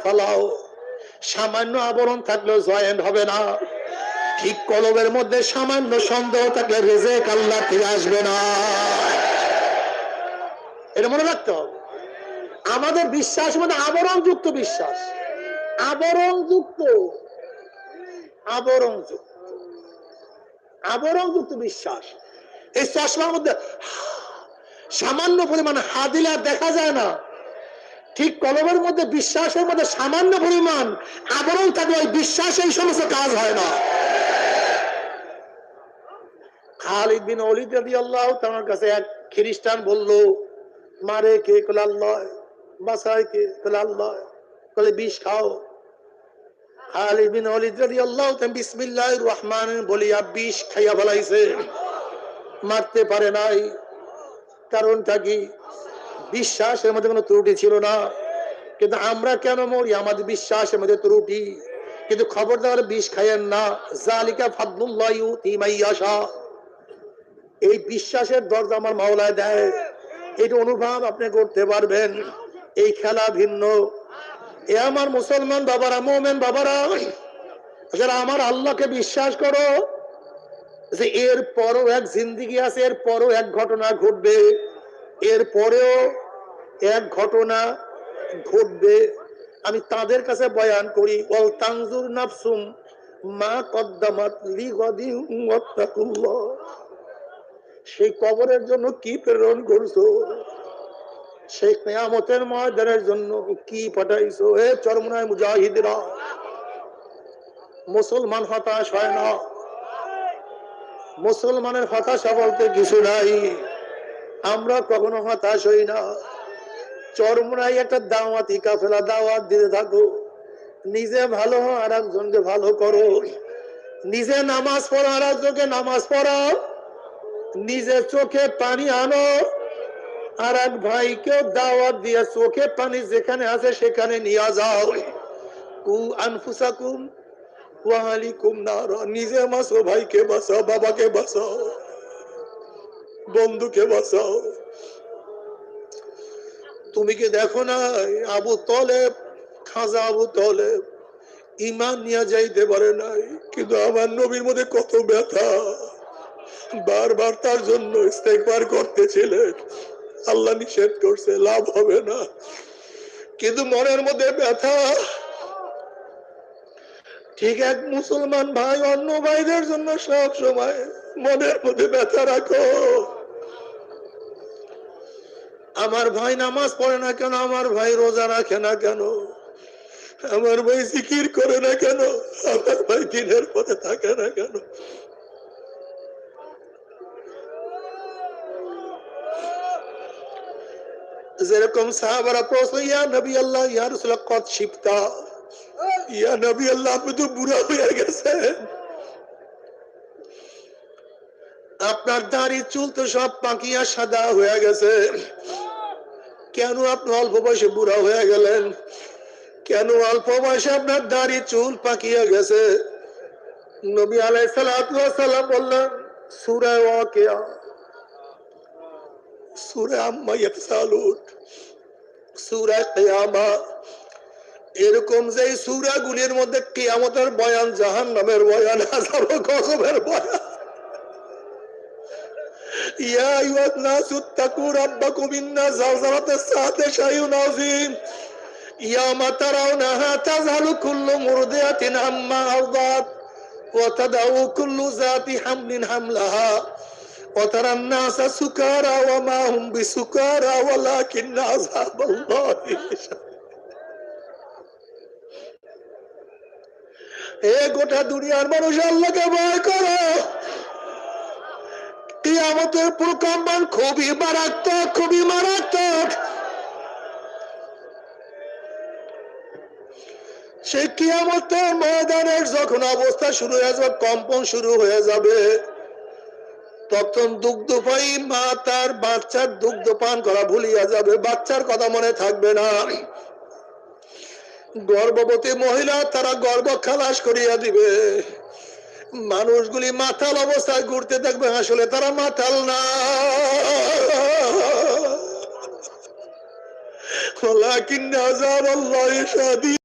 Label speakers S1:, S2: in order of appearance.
S1: ফালাও, সামান্য আবরণ থাকলেও জয়েন্ট হবে না। ঠিক কলবের মধ্যে সামান্য সন্দেহ থাকলে রিজিক আল্লাহ থেকে আসবে না। এটা মনে রাখতে হবে। আমাদের বিশ্বাস মানে আবরণ যুক্ত বিশ্বাস, আবরণ যুক্ত বিশ্বাস। এই চশমার মধ্যে সামান্য পরিমাণ হা দিলে দেখা যায় না, ঠিক কলবের মধ্যে বিশ্বাসের মধ্যে সামান্য পরিমাণ আবরণ থাকলে ওই বিশ্বাস এই সমস্ত কাজ হয় না। খালিদ বিন ওয়ালিদ রাদিয়াল্লাহু তাআলার কাছে এক খ্রিস্টান বলল, মারে কে? কল আল্লাহ। বাসায় কে? কল আল্লাহ। কলে বিষ খাও। খালিদ বিন ওয়ালিদ রাদিয়াল্লাহু তাআলা বিসমিল্লাহির রহমানির বলিয়া বিষ খাইয়া ফেলাইছে, মারতে পারে নাই। কারণটা কি? বিশ্বাসের মধ্যে কোনো ত্রুটি ছিল না। কিন্তু আমরা কেন মরি? আমাদের বিশ্বাসের মধ্যে ত্রুটি। কিন্তু খবরদার বিষ খাইয়েন না। জালিকা ফাদলুল্লাহ ইউতি মাইয়াশা। এই বিশ্বাসের দরজা আমার মাওলায় দেয়, এটা অনুভব আপনি করতে পারবেন। এই খেলা ভিন্ন। এ আমার মুসলমান বাবারা, মুমিন বাবারা, যারা আমার আল্লাহকে বিশ্বাস করো যে এর পরও এক জিন্দেগি আছে, এর পরও এক ঘটনা ঘটবে, এর পরেও এক ঘটনা ঘটবে। আমি তাদের কাছে বয়ান করি, ওয়াল তানজুর নাফসুম মা কদ্দামাত লিগাদিন ওয়াত্তাকুল্লাহ। সেই কবরের জন্য কি প্রেরণ করছো, সেই কিয়ামতের ময়দানের জন্য কি পাঠাইছো। হে চরমনায় মুজাহিদরা, মুসলমান হতাশ হয় না। মুসলমানের হতাশা বলতে কিছু নাই। আমরা কখনো হতাশ হই না। চরমনায় একটা দাওয়াতি কাফেলা, দাওয়াত দিতে থাকো। নিজে ভালো হও, আর একজনকে ভালো করো। নিজে নামাজ পড়ো, আর একজনকে নামাজ পড়াও। নিজে চোখে পানি আনো, আর এক ভাইকেও দাওয়াত দিয়ে চোখে পানি যেখানে আছে সেখানে নিয়ে যাও। কু আনফুসাকুম ওয়া আহলিকুম নারা। নিজে বাঁচো, ভাইকে বাঁচাও, বাবাকে বাঁচাও, বন্ধুকে বাঁচাও। তুমি কি দেখো না আবু তলেব, খাজা আবু তলেব ঈমান নিয়ে যাইতে পারে নাই, কিন্তু আমার নবীর মধ্যে কত ব্যথা। বারবার তার জন্য ইস্তেগফার করতেছিলেন। আল্লাহ নিষেধ করছে, লাভ হবে না, কিন্তু মনের মধ্যে ব্যথা। ঠিক এক মুসলমান ভাই অন্য ভাইদের জন্য সব সময় মনের মধ্যে ব্যথা রাখো। আমার ভাই নামাজ পড়ে না কেন, আমার ভাই রোজা রাখে না কেন, আমার ভাই জিকির করে না কেন, আমার ভাই দিনের পথে থাকে না কেন। যেরকম সাহাবারা প্রশ্ন, ইয়া নবী আল্লাহ, ইয়া রাসূলুল্লাহ কদ শিবতা, ইয়া নবী আল্লাহ আপনি তো বুড়া হয়ে গেছেন, আপনার দাড়ি চুল তো সব পাকিয়া সাদা হয়ে গেছে, কেন আপনি অল্প বয়সে বুড়া হয়ে গেলেন? কেন অল্প বয়সে আপনার দাড়ি চুল পাকিয়া গেছে? নবী আলাইহিস সালাতু ওয়াস সালাম বললেন, সূরা ওয়াকিয়া, সূরা আম্মা ইয়াতসালুন, সূরা কিয়ামা, এরকম যে সূরাগুলির মধ্যে কিয়ামতের বয়ান, জাহান্নামের বয়ান, আযাব ও গজবের বয়ান। ইয়া আইয়ুহান নাসু তাকু রাব্বাকুম ইন্না যালযালাতাস সাআতি শাইউন আযীম ইয়াওমা তারাউনাহা তাযহালু কুল্লু মুরদিআতিন আম্মা আরদাত ওয়া তাদাউ কুল্লু যাতি হামলিন হামলাহা ওয়া তারান নাসা সুকারা ওয়া মা হুম বিসুকারা ওয়ালাকিন্না আযাবাল্লাহি শাদীদ। এ গোটা দুনিয়ার মানুষ, আল্লাহকে ভয় করো। কিয়ামতের প্রকম্পন খুবই মারাত্মক, খুবই মারাত্মক। সেই কিয়ামতের ময়দানের যখন অবস্থা শুরু হয়ে যাবে, কম্পন শুরু হয়ে যাবে, তখন দুগ্ধপায়ী মা তার বাচ্চার দুগ্ধ পান করা ভুলিয়া যাবে, বাচ্চার কথা মনে থাকবে না। গর্ভবতী মহিলা তারা গর্ভ খালাস করিয়া দিবে। মানুষগুলি মাতাল অবস্থায় ঘুরতে থাকবে, আসলে তারা মাতাল না। ওয়ালাকিন্না আযাবাল্লাহি শাদীদ।